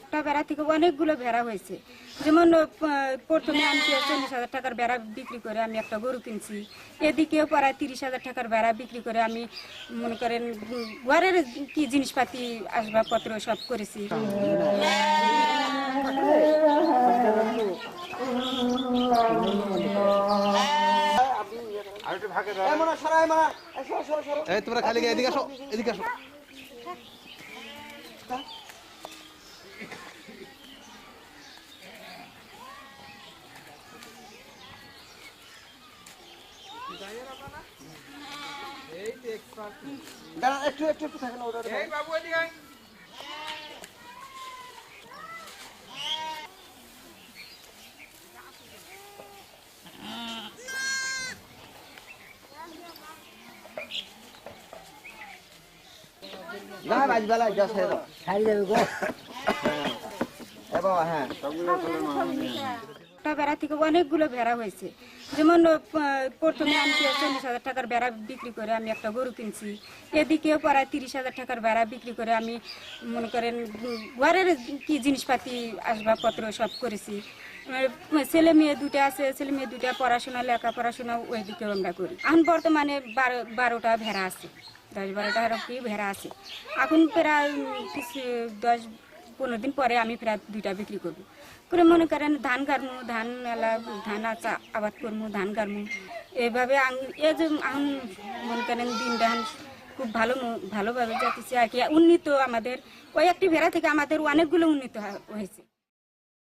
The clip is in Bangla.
একটা বেড়া থেকে অনেকগুলো ভেড়া হয়েছে। যেমন প্রথমে আমি 40,000 টাকার বেড়া বিক্রি করে আমি একটা গরু কিনছি, এদিকেও প্রায় 30,000 টাকার বেড়া বিক্রি করে আমি মনে করেন ঘরের কি জিনিসপাতি আসবাবপত্র সব করেছি। তোমরা খালি এদিকে আসো, এদিকে আসো। একটু একটু একটু থাকেন ওটা বাবু এদিকে না বাজবেলা যা ছেড়ে দাও ছাড়ি যাবে গো বাবা। হ্যাঁ একটা বেড়া থেকে অনেকগুলো ভেড়া হয়েছে। যেমন প্রথমে আমি 40,000 টাকার বেড়া বিক্রি করে আমি একটা গরু কিনছি, এদিকেও প্রায় 30,000 টাকার বেড়া বিক্রি করে আমি মনে করেন ঘরের কি জিনিসপাতি আসবাবপত্র সব করেছি। ছেলে মেয়ে দুটো আছে, ছেলে মেয়ে দুটো পড়াশোনা লেখাপড়াশোনা ওই দিকেও আমরা করি। এখন বর্তমানে 12টা ভেড়া আছে, 10-12টা কি ভেড়া আছে। এখন প্রায় 10-15 দিন পরে আমি প্রায় 2টা বিক্রি করবো করে মনে করেন ধান গাড়মু, ধান আবাদ করবো, ধান গাড়মু। এভাবে এই যে মনে করেন দিন ধান খুব ভালোভাবে যাচ্ছে আর কি উন্নীত। আমাদের ওই একটি ভেড়া থেকে আমাদের অনেকগুলো উন্নীত হয়েছে।